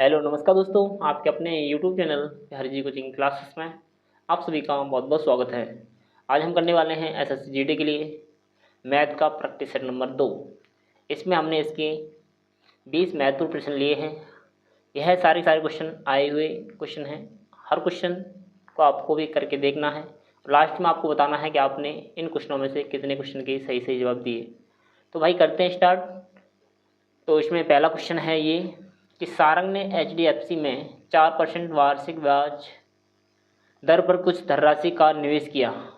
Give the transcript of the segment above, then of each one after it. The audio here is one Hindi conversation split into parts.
हेलो नमस्कार दोस्तों, आपके अपने YouTube channel Harji coaching classes में आप सभी का बहुत बहुत स्वागत है। आज हम करने वाले हैं एसएससी जीडी के लिए मैथ का प्रैक्टिस सेट नंबर 2। इसमें हमने इसके 20 महत्वपूर्ण प्रश्न लिए हैं। यह सारे क्वेश्चन आए हुए क्वेश्चन हैं। हर क्वेश्चन को आपको भी करके देखना है। लास्ट में आपको बताना है कि आपने इन क्वेश्चनों में से कितने क्वेश्चन के सही सही जवाब दिए। तो भाई करते हैं स्टार्ट। तो इसमें पहला क्वेश्चन है ये कि सारंग ने एचडीएफसी में 4% वार्षिक ब्याज दर पर कुछ धनराशि का निवेश किया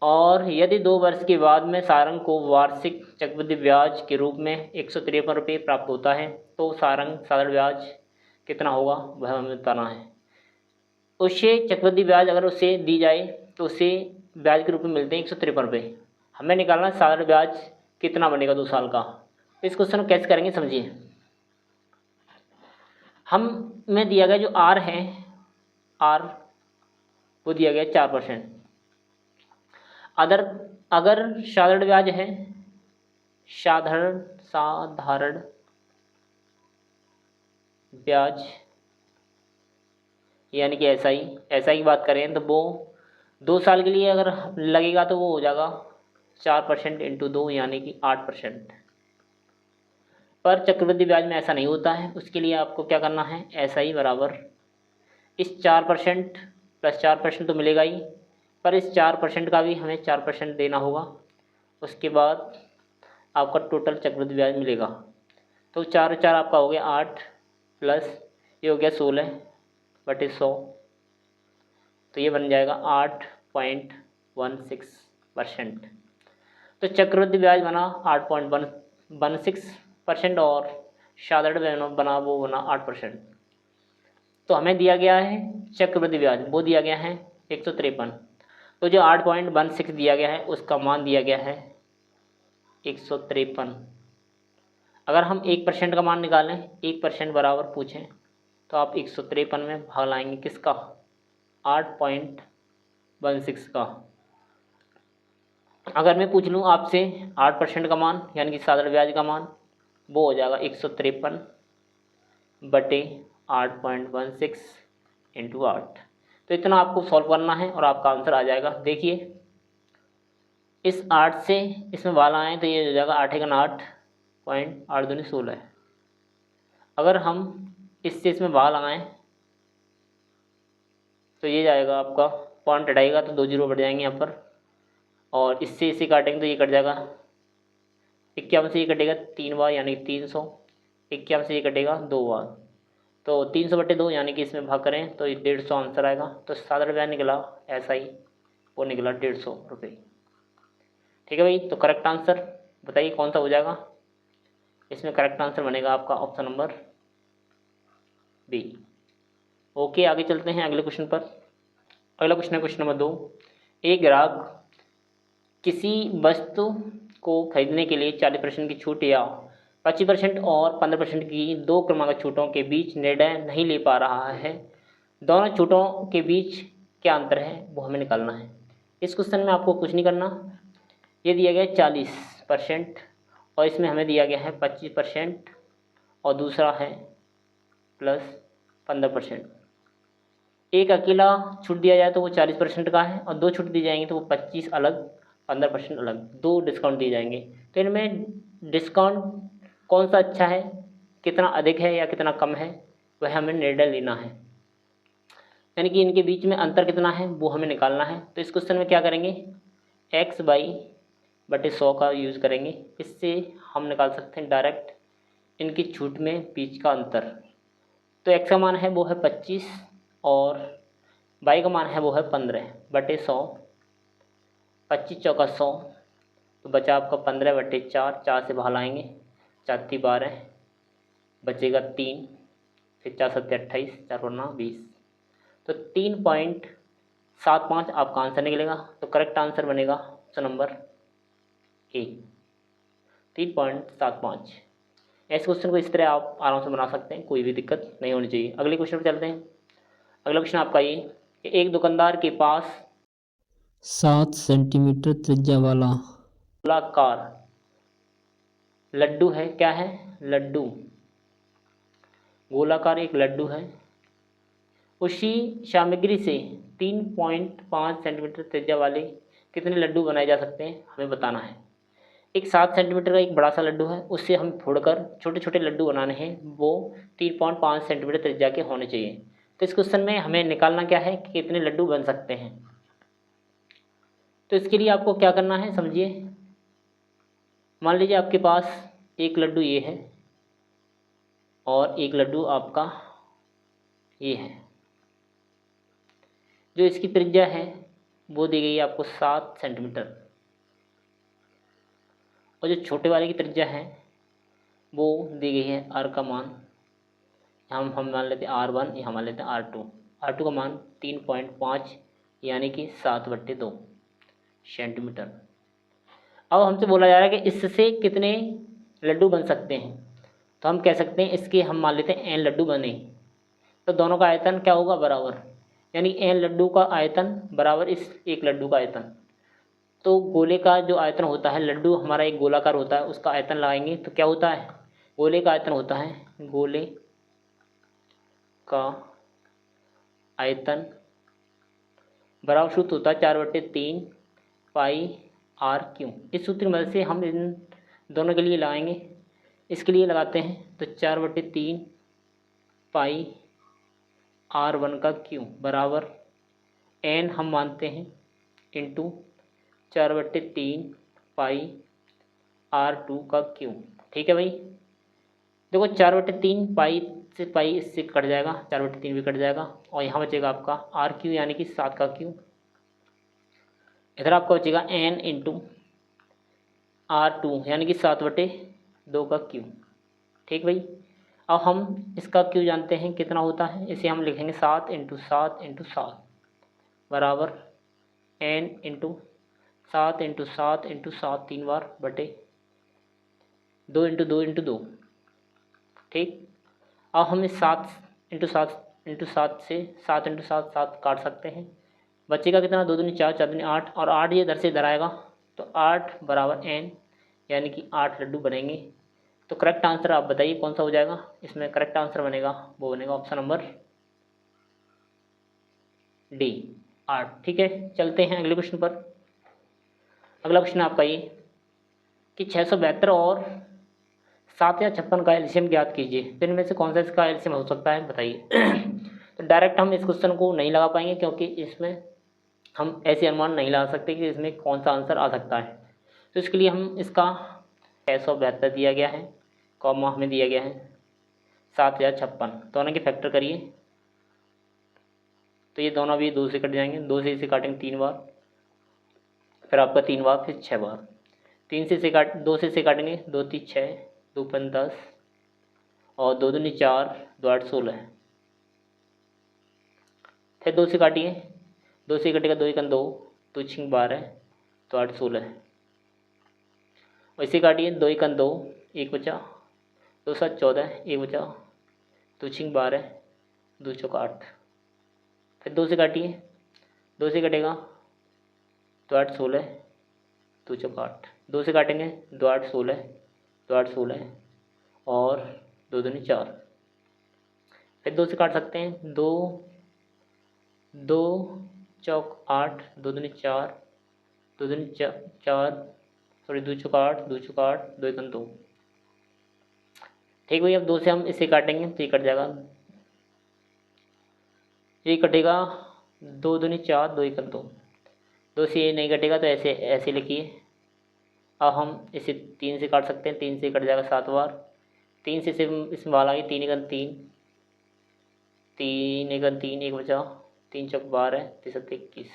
और यदि 2 वर्ष के बाद में सारंग को वार्षिक चक्रवृद्धि ब्याज के रूप में 153 रुपये प्राप्त होता है तो सारंग साधारण ब्याज कितना होगा वह हमें बताना है। उसे चक्रवृद्धि ब्याज अगर उसे दी जाए तो उसे ब्याज के रूप में मिलते हैं 153 रुपये। हमें निकालना है साधारण ब्याज कितना बनेगा 2 साल का। इस क्वेश्चन को कैसे करेंगे समझिए। हम में दिया गया जो आर है, आर वो दिया गया 4%। अगर साधारण ब्याज है, साधारण ब्याज यानी कि एसआई की बात करें तो वो 2 साल के लिए अगर लगेगा तो वो हो जाएगा 4% इंटू 2 यानी कि 8%। पर चक्रवृद्धि ब्याज में ऐसा नहीं होता है। उसके लिए आपको क्या करना है, एसआई बराबर इस 4% प्लस 4% तो मिलेगा ही, पर इस 4% का भी हमें 4% देना होगा। उसके बाद आपका टोटल चक्रवृद्धि ब्याज मिलेगा। तो 4 आपका हो गया 8 प्लस ये हो गया 16/100, तो ये बन जाएगा 8.16%। तो चक्रवृद्धि ब्याज बना 8.16% और साधारण ब्याज बना 8%। तो हमें दिया गया है चक्रवृद्धि ब्याज, वो दिया गया है 153। तो जो 8.16 दिया गया है उसका मान दिया गया है 153। अगर हम 1% का मान निकालें, 1% बराबर पूछें तो आप 153 में भाग लाएंगे किसका, 8.16 का। अगर मैं पूछ लूँ आपसे 8% का मान यानी कि साधारण ब्याज का मान, वो हो जाएगा 153/8.16 इंटू 8। तो इतना आपको सॉल्व करना है और आपका आंसर आ जाएगा। देखिए इस 8 से इसमें वाला आए तो ये हो जाएगा 8 × 8.8 × 16। अगर हम इससे इसमें वाल लगाएं तो ये जाएगा आपका पॉइंट हटाएगा तो 2 जीरो बढ़ जाएंगे यहाँ पर, और इससे इसे काटेंगे तो ये कट जाएगा 51 से ये कटेगा 3 बार यानी 300, 51 से ये कटेगा 2 बार, तो 300/2 यानी कि इसमें भाग करें तो ये 150 आंसर आएगा। तो साधारण ब्याज निकला ऐसा ही, वो निकला 150 रुपये। ठीक है भाई, तो करेक्ट आंसर बताइए कौन सा हो जाएगा। इसमें करेक्ट आंसर बनेगा आपका ऑप्शन नंबर बी। ओके, आगे चलते हैं अगले क्वेश्चन पर। अगला क्वेश्चन है क्वेश्चन नंबर 2। एक ग्राहक किसी वस्तु को खरीदने के लिए 40% की छूट या 25% और 15% की 2 क्रमागत छूटों के बीच निर्णय नहीं ले पा रहा है। दोनों छूटों के बीच क्या अंतर है वो हमें निकालना है। इस क्वेश्चन में आपको कुछ नहीं करना। ये दिया गया 40% और इसमें हमें दिया गया है 25% और दूसरा है प्लस 15%। एक अकेला छूट दिया जाए तो वो 40% का है और 2 छूट दी जाएंगी तो वो 25 अलग 15% अलग, 2 डिस्काउंट दिए जाएंगे। तो इनमें डिस्काउंट कौन सा अच्छा है, कितना अधिक है या कितना कम है, वह हमें निर्णय लेना है। यानी कि इनके बीच में अंतर कितना है वो हमें निकालना है। तो इस क्वेश्चन में क्या करेंगे, x/100 का यूज़ करेंगे। इससे हम निकाल सकते हैं डायरेक्ट इनकी छूट में बीच का अंतर। तो x का मान है वो है 25 और y का मान है वो है 15/100। 25 चौका 100 तो बचा आपका 15/4, 4 से बाहर लाएंगे 4 × 12 बचेगा 3, फिर 4 × 7 = 28, 4 × 9 = 20। तो 3.75 आपका आंसर निकलेगा। तो करेक्ट आंसर बनेगा ऑप्शन नंबर ए, 3.75। ऐसे क्वेश्चन को इस तरह आप आराम से बना सकते हैं, कोई भी दिक्कत नहीं होनी चाहिए। अगले क्वेश्चन पर चलते हैं। अगला क्वेश्चन आपका ये कि एक दुकानदार के पास 7 सेंटीमीटर त्रिज्या वाला गोलाकार लड्डू है। क्या है, लड्डू। गोलाकार एक लड्डू है, उसी सामग्री से 3.5 सेंटीमीटर त्रिज्या वाले कितने लड्डू बनाए जा सकते हैं हमें बताना है। एक 7 सेंटीमीटर का एक बड़ा सा लड्डू है, उससे हम फोड़कर छोटे छोटे लड्डू बनाने हैं, वो 3.5 सेंटीमीटर त्रिज्या के होने चाहिए। तो इस क्वेश्चन में हमें निकालना क्या है कि कितने लड्डू बन सकते हैं। तो इसके लिए आपको क्या करना है समझिए। मान लीजिए आपके पास एक लड्डू ये है और एक लड्डू आपका ये है। जो इसकी त्रिज्या है वो दी गई है आपको 7 सेंटीमीटर, और जो छोटे वाले की त्रिज्या है वो दी गई है आर का मान, हम मान लेते हैं R1, यहाँ मान लेते हैं R2। R2 का मान 3.5 यानी कि 7/2 सेंटीमीटर। अब हमसे बोला जा रहा है कि इससे कितने लड्डू बन सकते हैं। तो हम कह सकते हैं इसके हम मान लेते हैं n लड्डू बने, तो दोनों का आयतन क्या होगा बराबर, यानी n लड्डू का आयतन बराबर इस एक लड्डू का आयतन। तो गोले का जो आयतन होता है, लड्डू हमारा एक गोलाकार होता है, उसका आयतन लगाएंगे तो क्या होता है, गोले का आयतन होता है, गोले का आयतन बराबर सूत्र होता है 4/3 पाई आर क्यू। इस सूत्र की मदद से हम इन दोनों के लिए लगाएंगे। इसके लिए लगाते हैं तो 4/3 पाई R1 का क्यू बराबर n हम मानते हैं इंटू 4/3 पाई R2 का क्यू। ठीक है भाई, देखो 4/3 पाई से पाई इससे कट जाएगा, 4/3 भी कट जाएगा, और यहाँ बचेगा आपका आर क्यू यानी कि 7 का क्यू। इधर आपका बचेगा n इंटू R2 यानी कि 7/2 का क्यू। ठीक भाई, अब हम इसका क्यू जानते हैं कितना होता है, इसे हम लिखेंगे 7 इंटू 7 इंटू 7 बराबर n इंटू 7 इंटू 7 इंटू 7 3 बार बटे 2 इंटू 2 इंटू 2। ठीक, अब हम इस 7 इंटू 7 इंटू 7 से 7 इंटू 7 7 काट सकते हैं, बचेगा कितना 2 दूनी 4 4 दूनी 8, और 8 ये इधर से इधर आएगा तो 8 बराबर n यानी कि 8 लड्डू बनेंगे। तो करेक्ट आंसर आप बताइए कौन सा हो जाएगा, इसमें करेक्ट आंसर बनेगा वो बनेगा ऑप्शन नंबर डी 8। ठीक है, चलते हैं अगले क्वेश्चन पर। अगला क्वेश्चन आपका ये कि 672 और 7 या 56 का एलसीएम ज्ञात कीजिए, तो इनमें से कौन सा इसका एलसीएम हो सकता है बताइए। तो डायरेक्ट हम इस क्वेश्चन को नहीं लगा पाएंगे, क्योंकि इसमें हम ऐसे अनुमान नहीं लगा सकते कि इसमें कौन सा आंसर आ सकता है। तो इसके लिए हम इसका 672 दिया गया है, कॉमा हमें दिया गया है 7056, दोनों के फैक्टर करिए तो ये दोनों भी 2 से कट जाएंगे, 2 से इसे काटेंगे 3 बार, फिर आपका 3 बार, फिर 6 बार, 3 से इसे काट 2 से इसे काटेंगे 2 3 6 2 5 10 और 2 दूनी 4 2 8 16, फिर 2 से काटिए, 2 से कटेगा 2 1 2 2 6 12 तो 8 16, और इसे काटिए 2 1 2 1 बचा, 2 7 14 1 बचा, 2 6 12 2 4 8, फिर 2 से काटिए, 2 से कटेगा 2 8 16 2 4 8, 2 से काटेंगे 2 8 16 2 8 16 और 2 दूनी 4, फिर 2 से काट सकते हैं 2 2 चौक 8 2 दूनी 4 2 दूनी 4 सॉरी 2 चौक 8 2 चौक 8 2 1 2। ठीक भाई, अब 2 से हम इसे काटेंगे तो ये कट जाएगा, ये कटेगा 2 दूनी 4 2 1 2, 2 से ये नहीं कटेगा तो ऐसे ऐसे लिखिए। अब हम इसे 3 से काट सकते हैं, 3 से कट जाएगा 7 बार, 3 से सिर्फ इसमें वाला है 3 1 3 3 1 3 1 बचा, 3 चौक 12 3 7 21।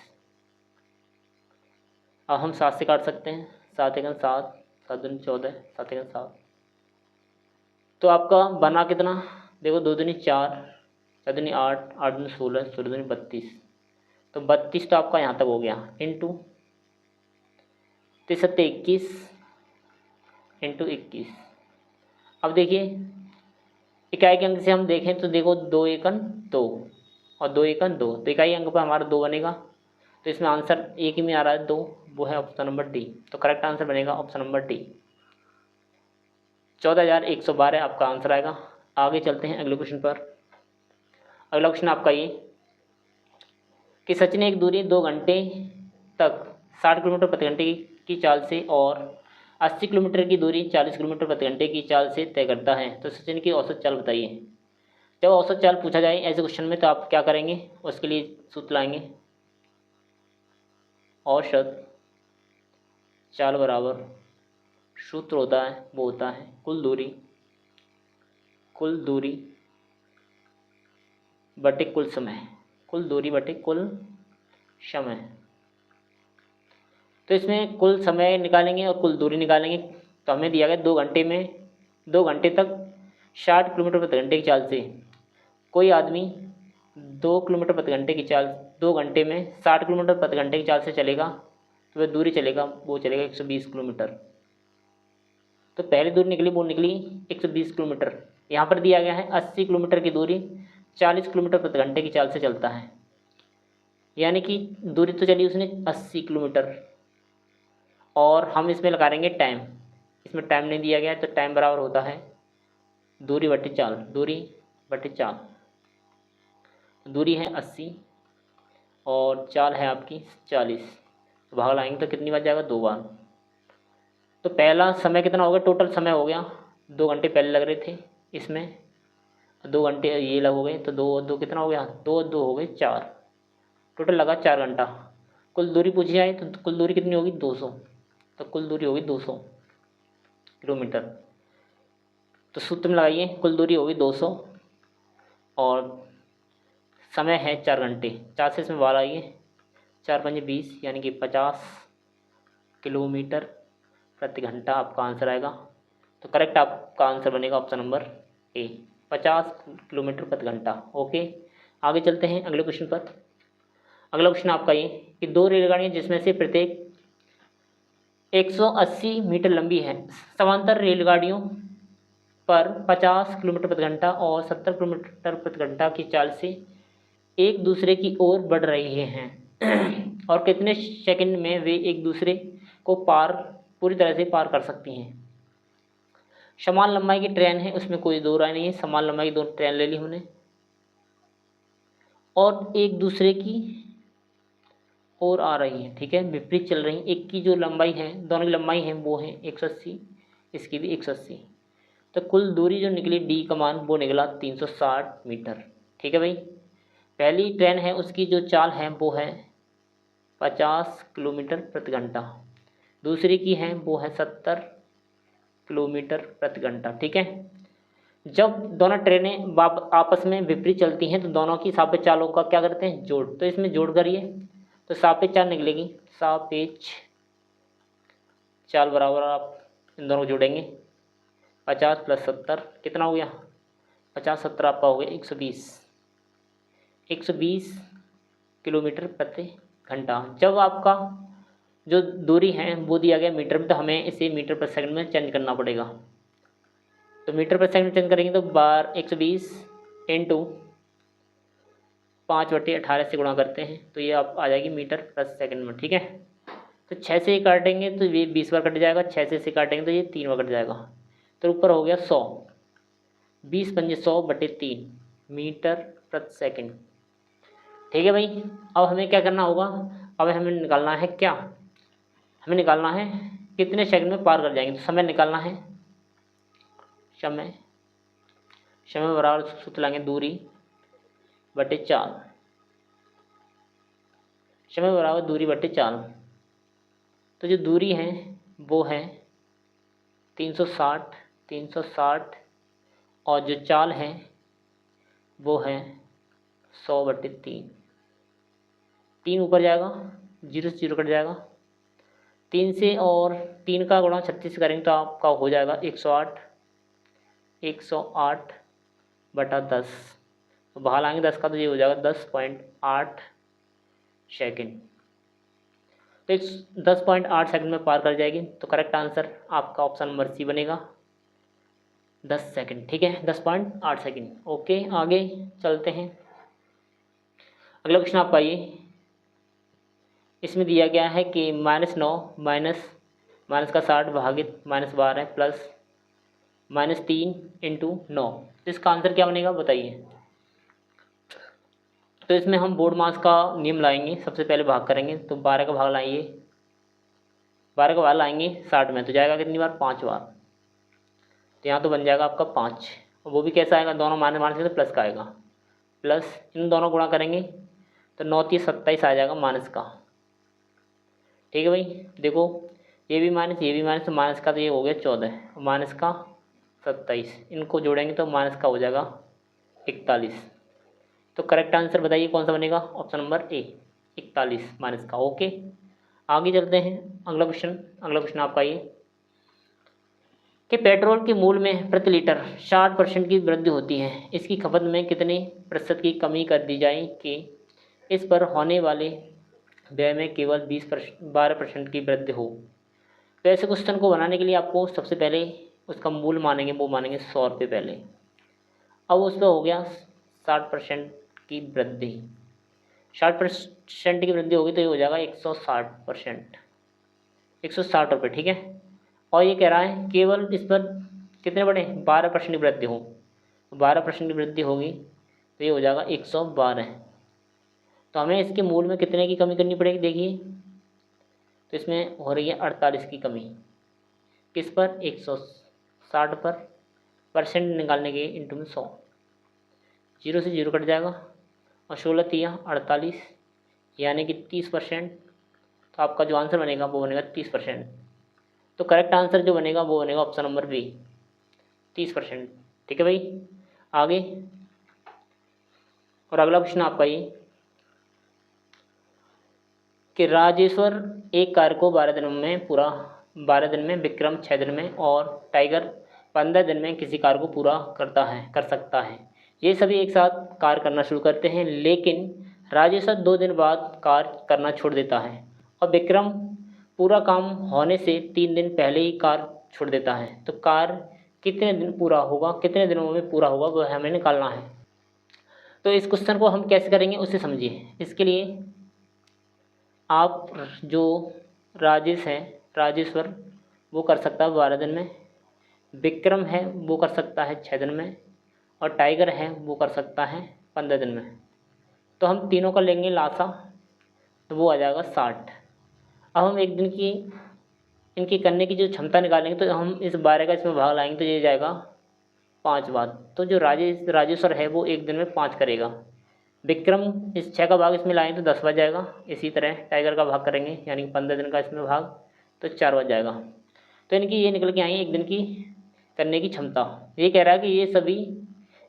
अब हम 7 से काट सकते हैं, 7 1 7 7 दूनी 14 7 1 7, तो आपका बना कितना देखो 2 दूनी 4 4 दूनी 8 8 दूनी 16 16 दूनी 32, तो 32 तो आपका यहाँ तक हो गया, इंटू 3 7 21 इंटू 21। अब देखिए इकाई के अंक से हम देखें तो देखो 2 1 2 और 2 1 2, तो इकाई अंक पर हमारा 2 बनेगा, तो इसमें आंसर एक ही में आ रहा है 2, वो है ऑप्शन नंबर डी। तो करेक्ट आंसर बनेगा ऑप्शन नंबर डी, 14,112 आपका आंसर आएगा। आगे चलते हैं अगले क्वेश्चन पर। अगला क्वेश्चन आपका ये कि सचिन एक दूरी 2 घंटे तक 60 किलोमीटर प्रति घंटे की चाल से और 80 किलोमीटर की दूरी 40 किलोमीटर प्रति घंटे की चाल से तय करता है, तो सचिन की औसत चाल बताइए। जब औसत चाल पूछा जाए ऐसे क्वेश्चन में तो आप क्या करेंगे, उसके लिए सूत्र लाएंगे। औसत चाल बराबर सूत्र होता है, वो होता है कुल दूरी बटे कुल समय, कुल दूरी बटे कुल समय। तो इसमें कुल समय निकालेंगे और कुल दूरी निकालेंगे। तो हमें दिया गया 2 घंटे में 2 घंटे तक 60 किलोमीटर प्रति घंटे की चाल से कोई आदमी 2 किलोमीटर प्रति घंटे की चाल 2 घंटे में 60 किलोमीटर प्रति घंटे की चाल से चलेगा, तो वह दूरी चलेगा, वो चलेगा 120 किलोमीटर। तो पहली दूरी निकली, वो निकली 120 किलोमीटर। यहाँ पर दिया गया है 80 किलोमीटर की दूरी 40 किलोमीटर प्रति घंटे की चाल से चलता है, यानी कि दूरी तो चली उसने 80 किलोमीटर, और हम इसमें लगा देंगे टाइम। इसमें टाइम नहीं दिया गया है, तो टाइम बराबर होता है दूरी बटे चाल, दूरी बटे चाल। दूरी है 80 और चाल है आपकी 40, तो भाग लाएंगे तो कितनी बार जाएगा, 2 बार। तो पहला समय कितना हो गया, टोटल समय हो गया 2 घंटे पहले लग रहे थे, इसमें 2 घंटे ये लग हो गए, तो 2 और 2 कितना हो गया, 2 और 2 हो गए 4, टोटल लगा 4 घंटा। कुल दूरी पूछी जाए तो कुल दूरी कितनी होगी, 200, तो कुल दूरी होगी 200 किलोमीटर। तो सूत्र में लगाइए, कुल दूरी होगी 200 और समय है 4 घंटे। 4 से इसमें 12 आइए, 4 पंजे 20, यानी कि 50 किलोमीटर प्रति घंटा आपका आंसर आएगा। तो करेक्ट आपका आंसर बनेगा ऑप्शन नंबर ए, 50 किलोमीटर प्रति घंटा। ओके, आगे चलते हैं अगले क्वेश्चन पर। अगला क्वेश्चन आपका ये कि 2 रेलगाड़ियाँ जिसमें से प्रत्येक 180 मीटर लंबी है, समांतर रेलगाड़ियों पर 50 किलोमीटर प्रति घंटा और 70 किलोमीटर प्रति घंटा की चाल से एक दूसरे की ओर बढ़ रहे हैं और कितने सेकंड में वे एक दूसरे को पूरी तरह से पार कर सकती हैं। समान लंबाई की ट्रेन है, उसमें कोई दो राय नहीं है, समान लंबाई की 2 ट्रेन ले ली हमने और एक दूसरे की ओर आ रही हैं, ठीक है, विपरीत चल रही हैं। एक की जो लंबाई है, दोनों की लंबाई है वो है 180, इसकी भी 180, तो कुल दूरी जो निकली डी का मान वो निकला 360 मीटर। ठीक है भाई, पहली ट्रेन है उसकी जो चाल है वो है 50 किलोमीटर प्रति घंटा, दूसरी की है वो है 70 किलोमीटर प्रति घंटा। ठीक है, जब दोनों ट्रेनें आपस में विपरीत चलती हैं तो दोनों की सापेक्ष चालों का क्या करते हैं, जोड़। तो इसमें जोड़ करिए तो सापेक्ष चाल निकलेगी, सापेक्ष चाल बराबर आप इन दोनों को जोड़ेंगे, 50 + 70 कितना हो गया, 50 70 आपका हो गया 120 किलोमीटर प्रति घंटा। जब आपका जो दूरी है वो दिया गया मीटर में, तो हमें इसे मीटर पर सेकंड में चेंज करना पड़ेगा। तो मीटर पर सेकंड में चेंज करेंगे तो 120 इंटू 5/18 से गुणा करते हैं तो ये आप आ जाएगी मीटर प्रति सेकंड में। ठीक है, तो 6 से काटेंगे तो ये 20 बार कट जाएगा, 6 से काटेंगे तो ये 3 बार कट जाएगा, तो ऊपर हो गया 100, 20 पंजे 100/3 मीटर प्रति सेकंड। ठीक है भाई, अब हमें क्या करना होगा, अब हमें निकालना है क्या, हमें निकालना है कितने सेकंड में पार कर जाएंगे। तो समय निकालना है, समय बराबर सूत्र लाएंगे दूरी बटे चाल, समय बराबर दूरी बटे चाल। तो जो दूरी है वो है 360 और जो चाल है वो है 100/3, 3 ऊपर जाएगा, 0 से 0 कट जाएगा, 3 से और 3 का गुणा 36 से करेंगे तो आपका हो जाएगा 108/10। तो बाहर आएंगे 10 का तो ये हो जाएगा 10.8 सेकंड। तो 10.8 सेकंड में पार कर जाएगी, तो करेक्ट आंसर आपका ऑप्शन नंबर सी बनेगा 10 सेकंड। ठीक है, 10.8 सेकंड। ओके, आगे चलते हैं। अगला क्वेश्चन आपका ये, इसमें दिया गया है कि -9 माइनस का 60 भागित -12 प्लस -3 इंटू 9। तो इसका आंसर क्या बनेगा बताइए। तो इसमें हम बोर्ड मास का नियम लाएंगे, सबसे पहले भाग करेंगे तो 12 का भाग लाएंगे, 12 का भाग लाएंगे 60 में, तो जाएगा कितनी बार 5 बार। तो यहाँ तो बन जाएगा आपका 5, और वो भी कैसा आएगा, दोनों माइनस माइनस में तो प्लस का आएगा, प्लस इन दोनों गुणा करेंगे तो 9 3 27 आ जाएगा माइनस का। ठीक है भाई, देखो ये भी माइनस ये भी माइनस, तो माइनस का तो ये हो गया 14, माइनस का 27, इनको जोड़ेंगे तो माइनस का हो जाएगा 41। तो करेक्ट आंसर बताइए कौन सा बनेगा, ऑप्शन नंबर ए 41 माइनस का। ओके, आगे चलते हैं। अगला क्वेश्चन आपका ये कि पेट्रोल के मूल्य में प्रति लीटर 60% की वृद्धि होती है, इसकी खपत में कितने प्रतिशत की कमी कर दी जाए कि इस पर होने वाले व्यय में केवल 12% की वृद्धि हो। तो ऐसे क्वेश्चन को बनाने के लिए आपको सबसे पहले उसका मूल मानेंगे, वो मानेंगे 100 रुपये पहले। अब उस पर हो गया 60% की वृद्धि, 60% की वृद्धि होगी तो ये हो जाएगा 160%, 160 रुपये। ठीक है, और ये कह रहा है केवल इस पर कितने बढ़े, 12% की वृद्धि हो, 12% की वृद्धि होगी तो ये हो जाएगा 112। तो हमें इसके मूल में कितने की कमी करनी पड़ेगी, देखिए तो इसमें हो रही है 48 की कमी, किस पर 160 पर, परसेंट निकालने के इंटू में 100, 0 से 0 कट जाएगा, और 16 तिया 48 यानी कि 30%। तो आपका जो आंसर बनेगा वो बनेगा 30%। तो करेक्ट आंसर जो बनेगा वो बनेगा ऑप्शन नंबर बी 30%। ठीक है भाई, आगे और अगला क्वेश्चन आपका ये कि राजेश्वर एक कार्य को 12 दिनों में पूरा, 12 दिन में, विक्रम 6 दिन में और टाइगर 15 दिन में किसी कार्य को पूरा कर सकता है। ये सभी एक साथ कार्य करना शुरू करते हैं, लेकिन राजेश्वर 2 दिन बाद कार्य करना छोड़ देता है और विक्रम पूरा काम होने से 3 दिन पहले ही कार्य छोड़ देता है। तो कार्य कितने दिनों में पूरा होगा वो हमें निकालना है। तो इस क्वेश्चन को हम कैसे करेंगे उससे समझिए। इसके लिए आप जो राजेश्वर वो कर सकता है 12 दिन में, विक्रम है वो कर सकता है 6 दिन में, और टाइगर है वो कर सकता है 15 दिन में। तो हम तीनों का लेंगे लासा, तो वो आ जाएगा 60। अब हम एक दिन की इनकी करने की जो क्षमता निकालेंगे तो हम इस 12 का इसमें भाग लाएंगे तो ये जाएगा 5 बार। तो जो राजेश्वर है वो एक दिन में 5 करेगा, विक्रम इस 6 का भाग इसमें लाएंगे तो 10 बज जाएगा। इसी तरह टाइगर का भाग करेंगे यानी कि 15 दिन का इसमें भाग तो 4 बज जाएगा। तो इनकी ये निकल के आई एक दिन की करने की क्षमता। ये कह रहा है कि ये सभी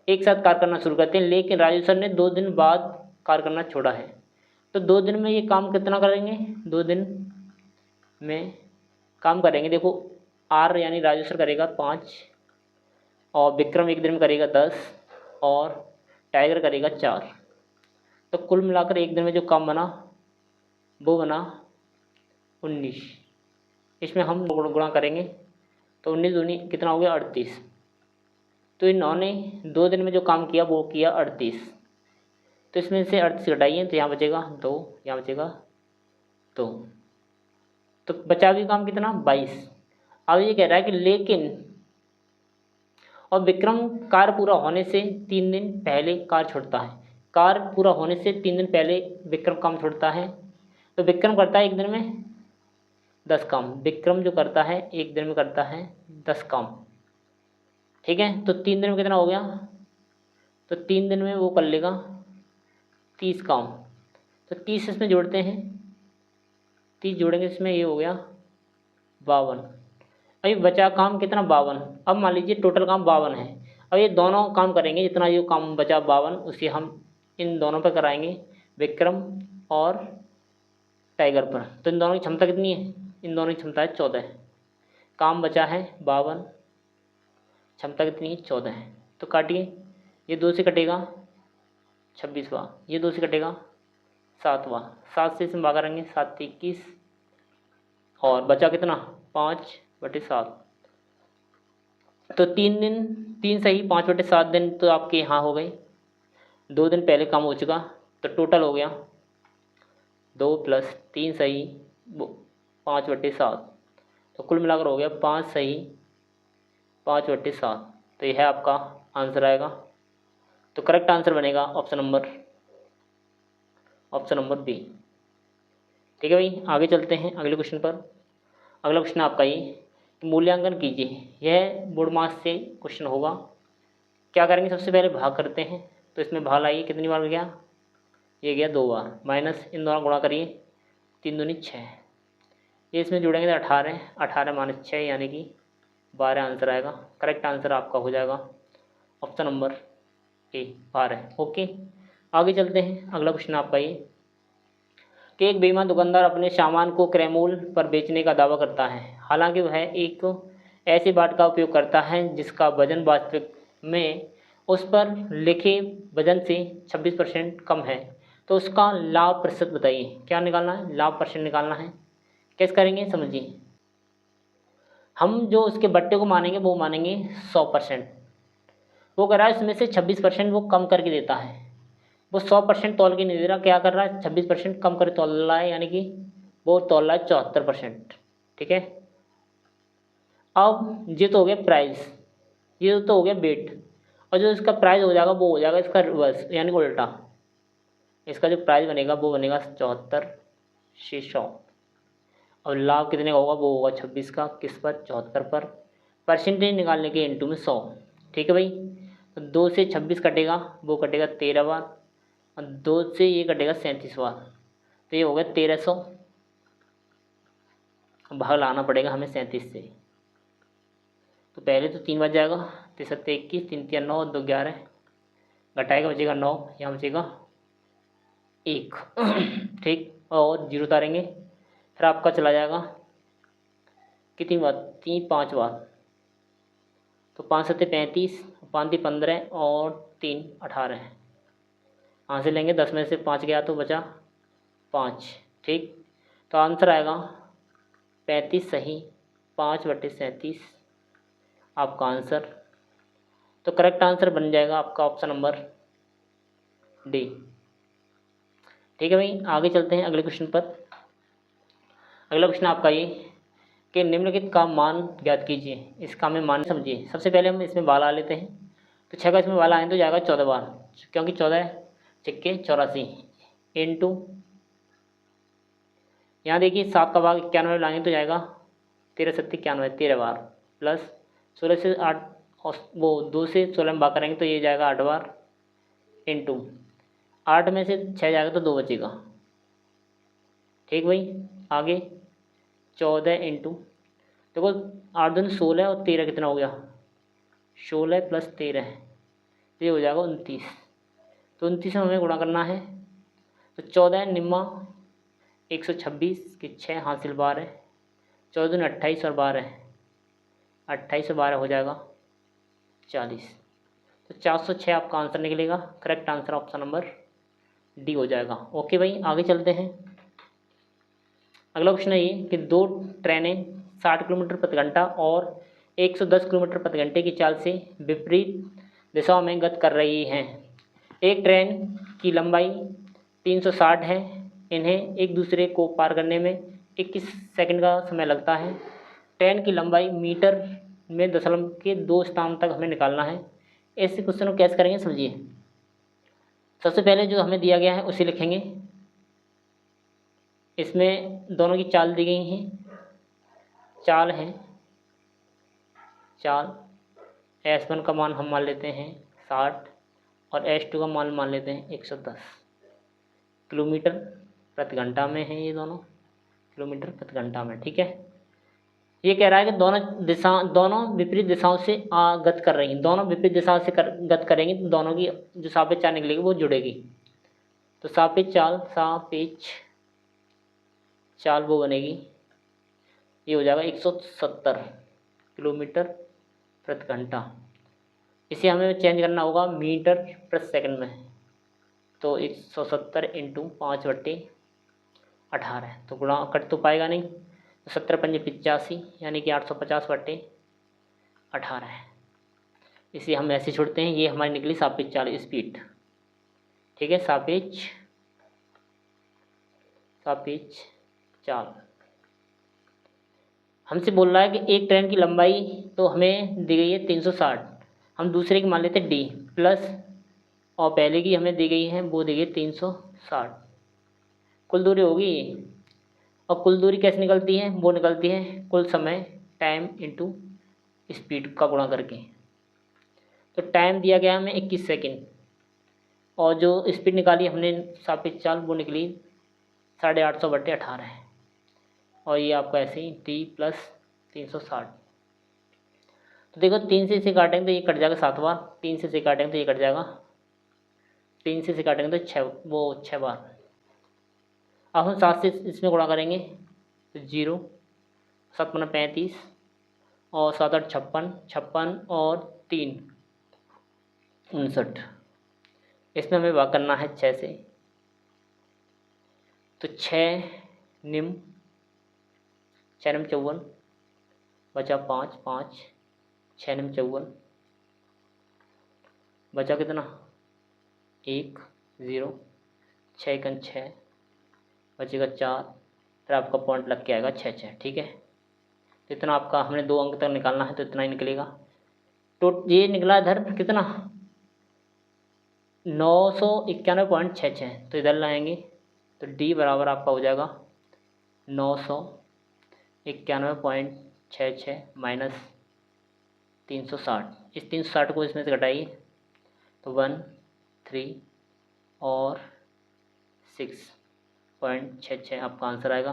एक साथ कार्य करना शुरू करते हैं, लेकिन राजेश्वर ने 2 दिन बाद कार्य करना छोड़ा है। तो 2 दिन में ये काम कितना करेंगे, 2 दिन में काम करेंगे, देखो आर यानी राजेश्वर करेगा 5, और विक्रम एक दिन में करेगा 10, और टाइगर करेगा 4। तो कुल मिलाकर एक दिन में जो काम बना वो बना 19। इसमें हम गुणा करेंगे तो 19 दूनी कितना हो गया 38। तो इन्होंने 2 दिन में जो काम किया वो किया 38। तो इसमें से 38 घटाइए तो यहाँ बचेगा 2, यहाँ बचेगा 2, तो बचा भी काम कितना 22। अब ये कह रहा है कि लेकिन और विक्रम कार्य पूरा होने से 3 दिन पहले कार्य छोड़ता है, कार्य पूरा होने से 3 दिन पहले विक्रम काम छोड़ता है। तो विक्रम करता है एक दिन में 10 काम, विक्रम जो करता है एक दिन में करता है 10 काम। ठीक है, तो 3 दिन में कितना हो गया, तो 3 दिन में वो कर लेगा 30 काम। तो 30 इसमें जोड़ते हैं, 30 जोड़ेंगे इसमें ये हो गया 52। अभी बचा काम कितना 52। अब मान लीजिए टोटल काम 52 है। अब ये दोनों काम करेंगे, जितना जो काम बचा 52 उसे हम इन दोनों पर कराएंगे, विक्रम और टाइगर पर। तो इन दोनों की क्षमता कितनी है, इन दोनों की क्षमता है 14। काम बचा है 52, क्षमता कितनी है 14 है। तो काटिए, ये 2 से कटेगा 26वां, ये 2 से कटेगा 7वां, 7 से इसमें भागा करेंगे 7 से 21, और बचा कितना 5/7। तो 3 दिन, 3 सही 5/7 दिन तो आपके यहाँ हो गए। 2 दिन पहले काम हो चुका, तो टोटल हो गया 2 + 3 सही 5/7। तो कुल मिलाकर हो गया 5 सही 5/7, तो यह आपका आंसर आएगा। तो करेक्ट आंसर बनेगा ऑप्शन नंबर बी। ठीक है भाई, आगे चलते हैं अगले क्वेश्चन पर। अगला क्वेश्चन आपका ये कि मूल्यांकन कीजिए। यह बोर्ड मास से क्वेश्चन होगा। क्या करेंगे, सबसे पहले भाग करते हैं। तो इसमें भाग लाइए, कितनी बार गया, ये गया 2 बार, माइनस इन दोनों गुणा करिए, 3 दूनी 6, ये इसमें जुड़ेंगे तो 18, 18 माइनस 6 यानी कि 12 आंसर आएगा। करेक्ट आंसर आपका हो जाएगा ऑप्शन नंबर ए 12। ओके, आगे चलते हैं। अगला क्वेश्चन आपका ये कि एक बेईमान दुकानदार अपने सामान को क्रय मूल्य पर बेचने का दावा करता है, हालांकि वह एक ऐसी बाट का उपयोग करता है जिसका वजन वास्तविक में उस पर लिखे वजन से 26% कम है, तो उसका लाभ प्रतिशत बताइए। क्या निकालना है, लाभ परसेंट निकालना है। कैसे करेंगे समझिए। हम जो उसके बट्टे को मानेंगे वो मानेंगे 100%। वो कह रहा है इसमें से 26% वो कम करके देता है। वो 100% तौल के नहीं दे रहा, क्या कर रहा है, 26% कम कर तौल रहा है, यानी कि वो तौल रहा है 74%। ठीक है, अब ये तो हो गया प्राइस, ये तो हो गया वेट, और जो इसका प्राइस हो जाएगा वो हो जाएगा इसका रिवर्स, यानी कि उल्टा। इसका जो प्राइस बनेगा वो बनेगा 74 से 100, और लाभ कितने का होगा, वो होगा 26 का, किस पर, 74 पर। परसेंटेज निकालने के इंटू में 100। ठीक है भाई, तो 2 से 26 कटेगा, वो कटेगा 13 बार, और 2 से ये कटेगा 37 बार, तो ये हो गया 1300। भाग लाना पड़ेगा हमें 37 से। तो पहले तो 3 बच जाएगा, 3 7 21, 3 3 9, 2 11, घटाएगा बचेगा 9, यहाँ बचेगा 1। ठीक, और 0 उतारेंगे, फिर आपका चला जाएगा कितनी बार, 3 5 बार, तो 5 7 35, 5 3 15, और 3 18। यहाँ से लेंगे, 10 में से 5 गया तो बचा 5। ठीक, तो आंसर आएगा 35 सही, 5/37 आपका आंसर। तो करेक्ट आंसर बन जाएगा आपका ऑप्शन नंबर डी। ठीक है भाई, आगे चलते हैं अगले क्वेश्चन पर। अगला क्वेश्चन आपका ये कि निम्नलिखित का मान ज्ञात कीजिए। इसका हमें मान समझिए। सबसे पहले हम इसमें वाला लेते हैं, तो 6 का इसमें वाला आए तो जाएगा 14 बार, क्योंकि 14 छिक्के 84 इंटू, यहाँ देखिए 7 का भाग 91 लाएंगे तो जाएगा 13 7 91, 13 बार, प्लस 16 से 8, और वो 2 से 16 में भाग करेंगे तो ये जाएगा 8 बार, इंटू 8 में से 6 जाएगा तो 2 बचेगा। ठीक भाई, आगे 14 इंटू, देखो 8 दूनी 16 और 13 कितना हो गया, 16 + 13, ये हो जाएगा 29। तो 29 में हमें गुणा करना है, तो 14 निम्मा 126 की 6 हासिल 12, 14 दूनी 28 और 12, 28 और 12 हो जाएगा 40। तो 406 आपका आंसर निकलेगा। Correct answer option number D हो जाएगा। ओके भाई, आगे चलते हैं। अगला क्वेश्चन है ये कि 2 ट्रेनें 60 किलोमीटर प्रति घंटा और 110 किलोमीटर प्रति घंटे की चाल से विपरीत दिशाओं में गति कर रही हैं। एक ट्रेन की लंबाई 360 है, इन्हें एक दूसरे को पार करने में 21 सेकंड का समय लगता है। ट्रेन की लंबाई मीटर में दशमलव के 2 स्थान तक हमें निकालना है। ऐसे क्वेश्चन को कैसे करेंगे समझिए। सबसे पहले जो हमें दिया गया है उसे लिखेंगे। इसमें दोनों की चाल दी गई हैं, चाल है, चाल S1 का मान हम मान लेते हैं 60 और S2 का मान मान लेते हैं 110 किलोमीटर प्रति घंटा में है। ये दोनों किलोमीटर प्रति घंटा में। ठीक है, ये कह रहा है कि दोनों विपरीत दिशाओं से गति कर रही हैं। दोनों विपरीत दिशाओं से गति करेंगी तो दोनों की जो सापेक्ष चाल निकलेगी वो जुड़ेगी। तो सापेक्ष चाल वो बनेगी, ये हो जाएगा 170 किलोमीटर प्रति घंटा। इसे हमें चेंज करना होगा मीटर प्रति सेकंड में। तो 170 इंटू 5/18, तो गुणा कट तो पाएगा नहीं, तो 17 पंजे 85, यानी कि 850/18। इसे हम ऐसे छोड़ते हैं। ये हमारी निकली सापेक्ष चाल स्पीड। ठीक है, सापेक्ष चाल। हमसे बोल रहा है कि एक ट्रेन की लंबाई तो हमें दी गई है 360, हम दूसरे की मान लेते हैं डी प्लस, और पहले की हमें दी गई है वो दी गई 360, कुल दूरी होगी ये। और कुल दूरी कैसे निकलती है, वो निकलती है कुल समय टाइम इंटू स्पीड का गुणा करके। तो टाइम दिया गया हमें 21 सेकेंड, और जो स्पीड निकाली हमने सापेक्ष चाल वो निकली 850/18, और ये आपका ऐसे ही टी प्लस 360। तो देखो 3 से इसे काटेंगे तो ये कट जाएगा 7 बार, 3 से इसे काटेंगे तो ये कट जाएगा, 3 से इसे काटेंगे तो 6 बार। अब हम 7 से इसमें गुणा करेंगे तो 0, 7 × 35 और 7 × 8 56, 56 और 3 59। इसमें हमें भाग करना है 6 से, तो 6 निम 54 बचा 5, 5 6 निम 54 बचा कितना 1 0, 6 × 6 बचेगा 4, फिर आपका पॉइंट लग के आएगा 6 6। ठीक है, तो इतना आपका हमने 2 अंक तक निकालना है तो इतना ही निकलेगा। तो ये निकला इधर कितना 991.66। तो इधर लाएंगे तो डी बराबर आपका हो जाएगा 991.66 माइनस 360। इस 360 को इसमें से घटाइए तो 1 3 और 6.66 आपका आंसर आएगा।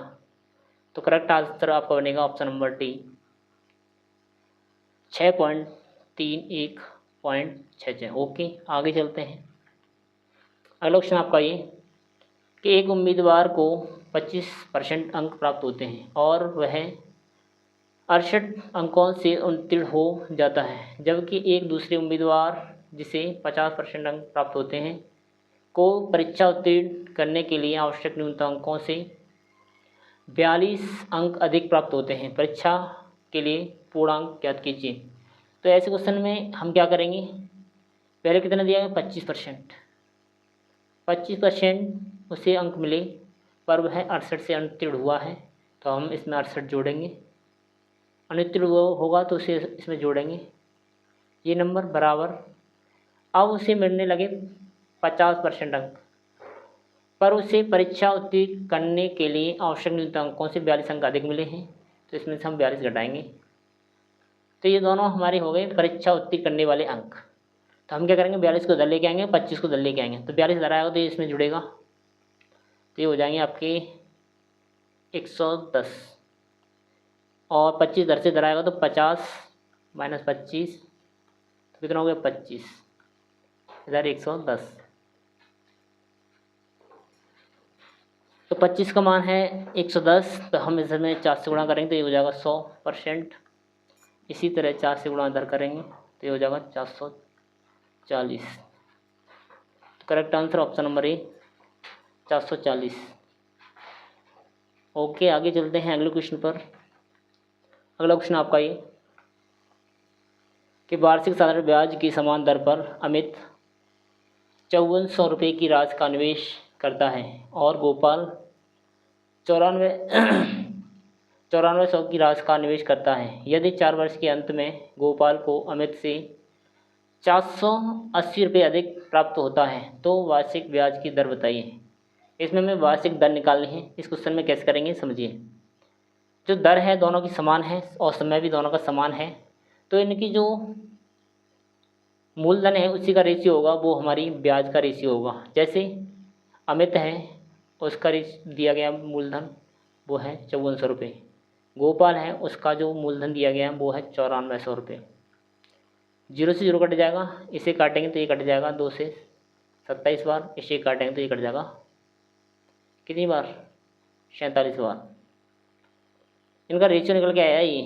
तो करेक्ट आंसर आपका बनेगा ऑप्शन नंबर डी 6.31.66। ओके, आगे चलते हैं। अगला क्वेश्चन आपका ये कि एक उम्मीदवार को 25% अंक प्राप्त होते हैं और वह 68 अंकों से उत्तीर्ण हो जाता है, जबकि एक दूसरे उम्मीदवार जिसे 50% अंक प्राप्त होते हैं को परीक्षा उत्तीर्ण करने के लिए आवश्यक न्यूनतम अंकों से 42 अंक अधिक प्राप्त होते हैं। परीक्षा के लिए पूर्णांक ज्ञात कीजिए। तो ऐसे क्वेश्चन में हम क्या करेंगे, पहले कितना दिया है 25%, 25% उसे अंक मिले पर वह 68 से अनुत्तीर्ण हुआ है, तो हम इसमें 68 जोड़ेंगे, अनुत्तीर्ण होगा तो उसे इसमें जोड़ेंगे ये नंबर बराबर। अब उसे मिलने लगे 50% अंक, पर उसे परीक्षा उत्तीर्ण करने के लिए आवश्यक न्यूनतम अंकों से 42 अंक अधिक मिले हैं, तो इसमें से हम 42 घटाएंगे। तो ये दोनों हमारे हो गए परीक्षा उत्तीर्ण करने वाले अंक। तो हम क्या करेंगे 42 को इधर लेके आएंगे, 25 को इधर लेके आएंगे, तो 42 इधर आएगा तो ये इसमें जुड़ेगा, तो ये हो जाएंगे आपके 110, और 25 इधर से इधर आएगा तो 50 माइनस 25 तो कितना हो गया 25, इधर 110। तो 25 का मान है 110, तो हम इसमें 4 से गुणा करेंगे तो ये हो जाएगा 100%। इसी तरह 4 से गुणा इधर करेंगे तो ये हो जाएगा 440। तो correct answer option number A 440। Okay, आगे चलते हैं अगले क्वेश्चन पर। अगला क्वेश्चन आपका ये कि वार्षिक साधारण ब्याज की समान दर पर अमित 5400 रुपये की राशि का निवेश करता है और गोपाल 9400 की राशि का निवेश करता है। यदि 4 वर्ष के अंत में गोपाल को अमित से 480 रुपये अधिक प्राप्त होता है तो वार्षिक ब्याज की दर बताइए। इसमें हमें वार्षिक दर निकालनी है। इस क्वेश्चन में कैसे करेंगे समझिए। जो दर है दोनों की समान है और समय भी दोनों का समान है, तो इनकी जो मूलधन है उसी का रेशियो होगा, वो हमारी ब्याज का रेशियो होगा। जैसे अमित है उसका दिया गया मूलधन वो है 5400 रुपये, गोपाल है उसका जो मूलधन दिया गया है वो है 9400 रुपये। 0 से 0 कट जाएगा, इसे काटेंगे तो ये कट जाएगा 2 से 27 बार, इसे काटेंगे तो ये कट जाएगा कितनी बार 47 बार। इनका रेशियो निकल के आया ये।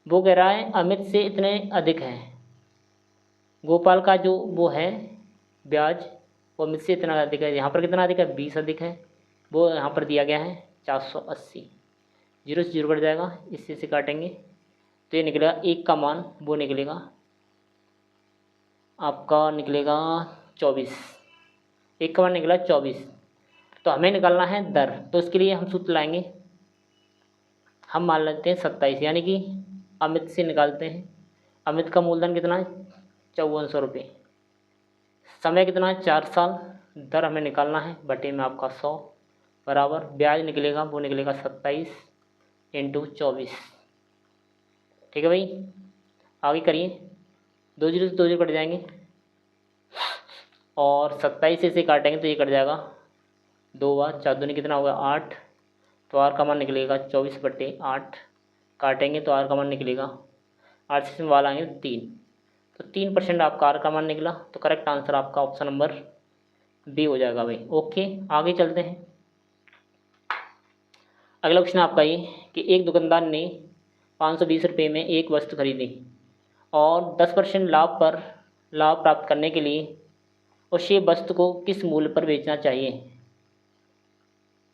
वो कह रहा है अमित से इतने अधिक है, गोपाल का जो वो है ब्याज वो अमित से इतना अधिक है। यहाँ पर कितना अधिक है 20 अधिक है, वो यहाँ पर दिया गया है 480। 0 से 0 कट जाएगा, इससे से काटेंगे तो ये निकलेगा 1 का मान वो निकलेगा आपका निकलेगा 24। 1 का मान निकला 24। तो हमें निकालना है दर, तो इसके लिए हम सूत्र लाएंगे। हम मान लेते हैं 27, यानी कि अमित से निकालते हैं। अमित का मूलधन कितना है? 5400 रुपये। समय कितना है? 4 साल। दर हमें निकालना है, बटे में आपका 100 बराबर ब्याज निकलेगा, वो निकलेगा 27 × 24। ठीक है भाई, आगे करिए। 2 जीरो से 2 जीरो कट जाएंगे और 27 से इसे काटेंगे तो ये कट जाएगा 2 बार। 4 दूनी कितना होगा? 8। तो आर का मान निकलेगा 24/8। काटेंगे तो आर का मान निकलेगा 8 से इसमें वाला आएंगे 3, तो 3% आपका आर का मान निकला। तो करेक्ट आंसर आपका ऑप्शन नंबर बी हो जाएगा भाई। ओके, आगे चलते हैं। अगला क्वेश्चन आपका ये कि एक दुकानदार ने 520 रुपये में एक वस्तु खरीदी और 10% लाभ प्राप्त करने के लिए उसे वस्तु को किस मूल्य पर बेचना चाहिए?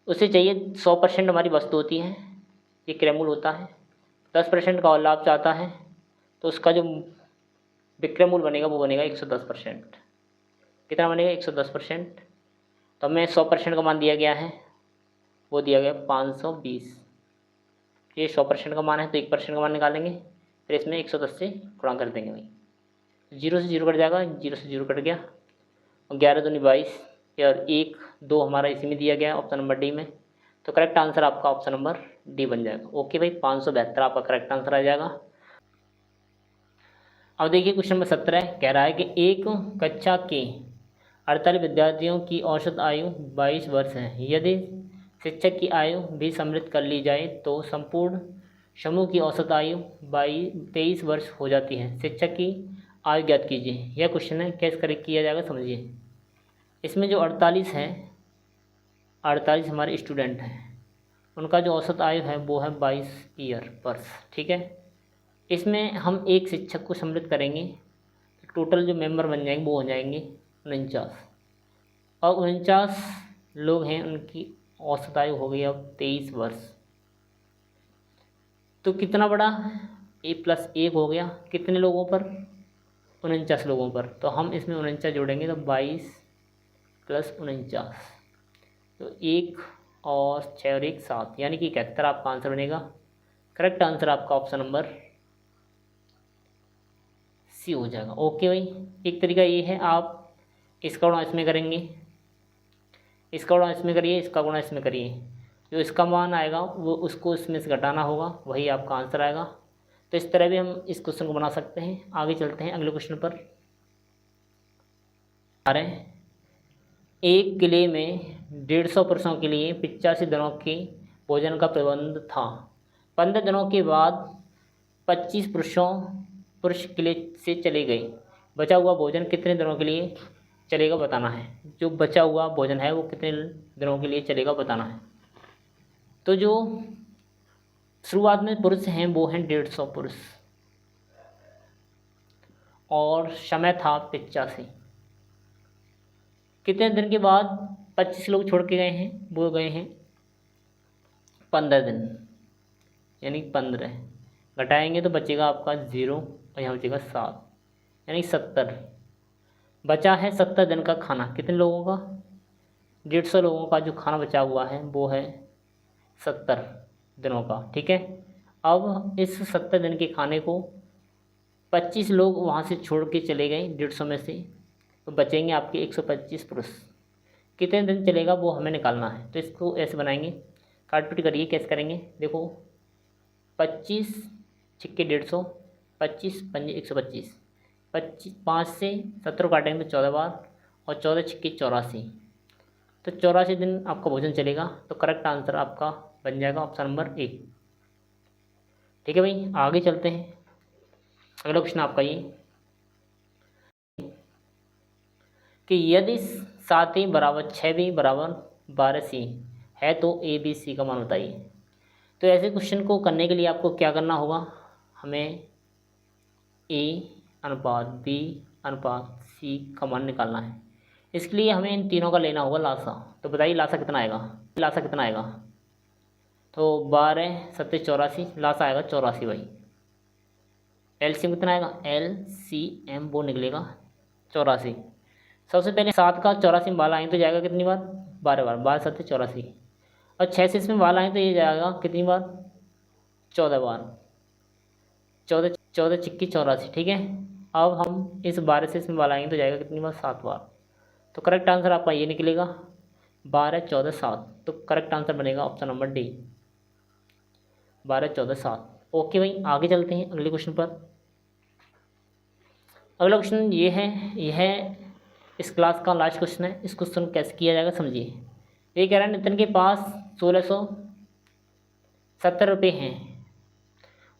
उसे चाहिए 100% हमारी वस्तु होती है, ये क्रय मूल्य होता है। 10% का और लाभ चाहता है, तो उसका जो विक्रय मूल्य बनेगा वो बनेगा 110%। कितना बनेगा? 110%। तो हमें 100% का मान दिया गया है, वो दिया गया 520। ये 100% का मान है, तो 1% का मान निकालेंगे, फिर इसमें 110 से गुणा कर देंगे भाई। 0 से 0 कट जाएगा, 0 से 0 कट गया, और 11 दूनी 22 और 1 2 हमारा इसी में दिया गया है ऑप्शन नंबर डी में। तो करेक्ट आंसर आपका ऑप्शन नंबर डी बन जाएगा। ओके भाई, 572 आपका करेक्ट आंसर आ जाएगा। अब देखिए क्वेश्चन नंबर 17 कह रहा है कि एक कक्षा के 48 विद्यार्थियों की औसत आयु 22 वर्ष है। यदि शिक्षक की आयु भी सम्मिलित कर ली जाए तो संपूर्ण समूह की औसत आयु 23 वर्ष हो जाती है। शिक्षक की आयु ज्ञात कीजिए। यह क्वेश्चन है, कैसे करेक्ट किया जाएगा समझिए। इसमें जो 48 है, 48 हमारे स्टूडेंट हैं, उनका जो औसत आयु है वो है 22 वर्ष। ठीक है, इसमें हम एक शिक्षक को सम्मिलित करेंगे तो टोटल जो मेंबर बन जाएंगे वो हो जाएंगे 49, और 49 लोग हैं, उनकी औसत आयु हो गई अब 23 वर्ष। तो कितना बड़ा? a+1 हो गया, कितने लोगों पर? 49 लोगों पर। तो हम इसमें 49 जोड़ेंगे तो 22 + 49, तो 1 और 6 और 1 7, यानी कि 71 आपका आंसर बनेगा। करेक्ट आंसर आपका ऑप्शन नंबर सी हो जाएगा। ओके भाई, एक तरीका ये है, आप इसका गुणा इसमें करेंगे, इसका गुणा इसमें करिए, इसका गुणा इसमें करिए, जो इसका मान आएगा वो उसको इसमें से घटाना होगा, वही आपका आंसर आएगा। तो इस तरह भी हम इस क्वेश्चन को बना सकते हैं। आगे चलते हैं अगले क्वेश्चन पर आ रहे हैं। एक किले में 150 पुरुषों के लिए 85 दिनों के भोजन का प्रबंध था। 15 दिनों के बाद 25 पुरुष किले से चले गए। बचा हुआ भोजन कितने दिनों के लिए चलेगा बताना है। जो बचा हुआ भोजन है वो कितने दिनों के लिए चलेगा बताना है। तो जो शुरुआत में पुरुष हैं वो हैं 150 पुरुष, और समय था 85। कितने दिन के बाद 25 लोग छोड़ के गए हैं? वो गए हैं 15 दिन, यानी 15 घटाएंगे तो बचेगा आपका 0 और यहाँ बचेगा 7, यानी 70। बचा है 70 दिन का खाना। कितने लोगों का? 150 लोगों का जो खाना बचा हुआ है वो है 70 दिनों का। ठीक है, अब इस 70 दिन के खाने को 25 लोग वहाँ से छोड़ के चले गए 150 में से, तो बचेंगे आपके 125 पुरुष। कितने दिन चलेगा वो हमें निकालना है। तो इसको ऐसे बनाएंगे, काट पीट करिए। कैसे करेंगे? देखो, 25 छिक्के 150, 25 पंजे 125, 5 से 17 काटेंगे तो 14 बार, और 14 छिक्के 84, तो 84 दिन आपका भोजन चलेगा। तो करेक्ट आंसर आपका बन जाएगा ऑप्शन नंबर ए। ठीक है भाई, आगे चलते हैं। अगला क्वेश्चन आपका ये कि यदि 7 = 6 = 12 है तो ए बी सी का मान बताइए। तो ऐसे क्वेश्चन को करने के लिए आपको क्या करना होगा? हमें A/B/C का मान निकालना है। इसके लिए हमें इन तीनों का लेना होगा लासा। तो बताइए लासा कितना आएगा? लासा कितना आएगा? तो 12 7 84, लासा आएगा 84 भाई। एलसीएम कितना आएगा? LCM वो निकलेगा 84। सबसे पहले 7 का 84 में वाला आए तो जाएगा कितनी बार? 12 बार। 12 7 84, और 6 से इसमें वाला आए तो ये जाएगा कितनी बार? 14 बार, 14 14 चिक्की 84, ठीक है। अब हम इस 12 से इसमें बार आएंगे तो जाएगा कितनी बार, 7 बार। तो करेक्ट आंसर आपका ये निकलेगा 12 14 7। तो करेक्ट आंसर बनेगा ऑप्शन नंबर डी, 12 14 7। ओके भाई, आगे चलते हैं अगले क्वेश्चन पर। अगला क्वेश्चन ये है इस क्लास का लास्ट क्वेश्चन है। इस क्वेश्चन को कैसे किया जाएगा समझिए। ये कह रहा है नितिन के पास 1670 रुपये हैं।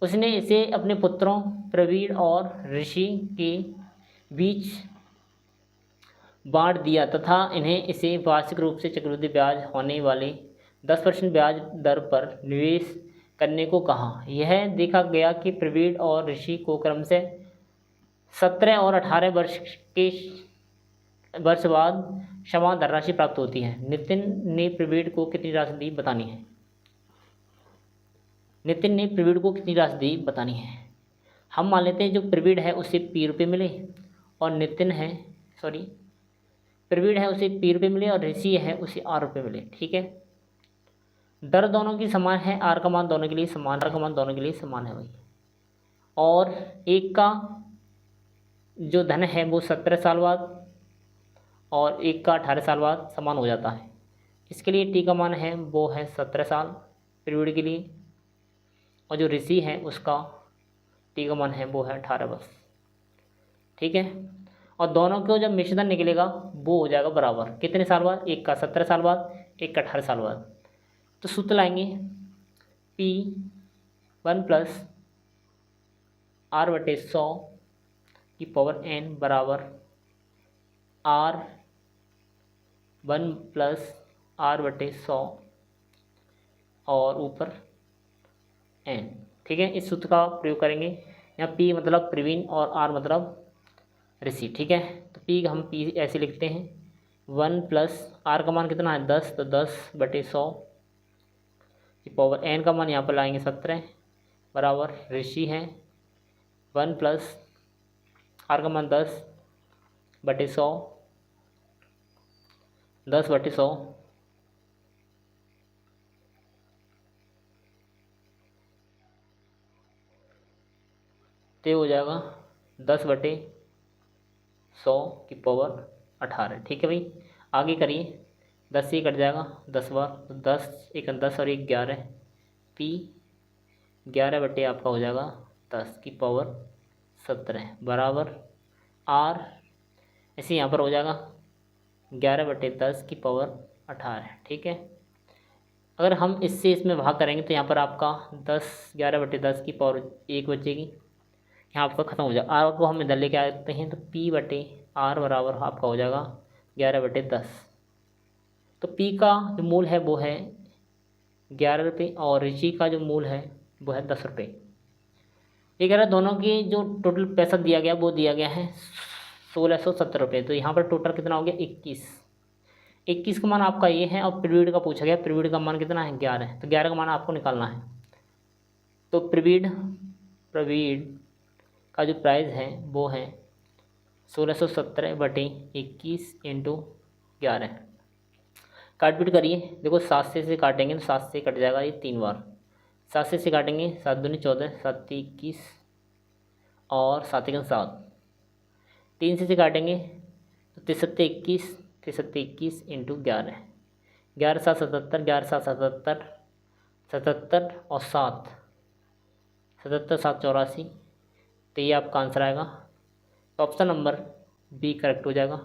उसने इसे अपने पुत्रों प्रवीण और ऋषि के बीच बांट दिया तथा इन्हें इसे वार्षिक रूप से चक्रवृद्धि ब्याज होने वाले 10% ब्याज दर पर निवेश करने को कहा। यह देखा गया कि प्रवीण और ऋषि को क्रमशः 17 और 18 वर्ष बाद समान धनराशि प्राप्त होती है। नितिन ने प्रवीण को कितनी राशि दी बतानी है। नितिन ने प्रवीण को कितनी राशि दी बतानी है। हम मान लेते हैं जो प्रवीण है उसे P रुपये मिले और प्रवीण है उसे P रुपये मिले और ऋषि है उसे R रुपये मिले, ठीक है। दर दोनों की समान है, R का मान दोनों के लिए समान है भाई। और एक का जो धन है वो 17 साल बाद और एक का 18 साल बाद समान हो जाता है। इसके लिए T का मान है वो है 17 साल प्रवीण के लिए, और जो ऋषि है उसका T का मान है वो है 18 वर्ष, ठीक है। और दोनों को जब मिश्रण निकलेगा वो हो जाएगा बराबर, कितने साल बाद, एक का 17 साल बाद, एक का 18 साल बाद। तो सूत्र लाएंगे P1 + R/100 की पावर n बराबर R1 + R/100 और ऊपर n, ठीक है। इस सूत्र का प्रयोग करेंगे। यहाँ P मतलब प्रवीण और R मतलब ऋषि, ठीक है। तो P हम P ऐसे लिखते हैं 1 + R का मान कितना है 10, तो 10/100 की पावर n का मान यहाँ पर लाएंगे 17 बराबर ऋषि है 1 + R का मान 10/100, 10/100 तो हो जाएगा 10/100 की पावर 18, ठीक है भाई। आगे करिए, 10 से कट जाएगा 10 बार, तो 10 1 10 और 1 11, P 11 आपका हो जाएगा 10 की पावर 17 बराबर R ऐसे यहाँ पर हो जाएगा 11/10 की पावर 18, ठीक है। अगर हम इससे इसमें भाग करेंगे तो यहाँ पर आपका 11/10 की पावर 1 बचेगी, यहाँ आपका ख़त्म हो जाएगा। R को हम इधर लेके आते हैं तो P/R बराबर आपका हो जाएगा 11/10। तो P का जो मूल है वो है 11 रुपये और ऋषि का जो मूल है वो है 10 रुपये। ये कह रहा है दोनों की जो टोटल पैसा दिया गया वो दिया गया है 1670 रुपये। तो यहाँ पर टोटल कितना हो गया 21 का मान आपका ये है। और प्रवीण का पूछा गया, प्रवीण का मान कितना है 11, तो 11 का मान आपको निकालना है। तो प्रवीण का जो प्राइस है वो है 1670/21 × 11। काटपीट करिए, देखो 7 से काटेंगे तो 7 से कट जाएगा ये 3 बार, 7 से काटेंगे 7 दूनी 14, 7 21 और 7 1 7, 3 से काटेंगे तो 63 21, 63 21 × 11, 11 7 77, 11 7 77, 77 और 7, 77 7 84। तो ये आपका आंसर आएगा। तो ऑप्शन नंबर बी करेक्ट हो जाएगा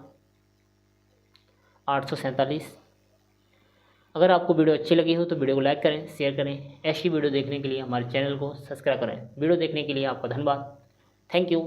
847। अगर आपको वीडियो अच्छी लगी हो तो वीडियो को लाइक करें, शेयर करें। ऐसी वीडियो देखने के लिए हमारे चैनल को सब्सक्राइब करें। वीडियो देखने के लिए आपका धन्यवाद। Thank you.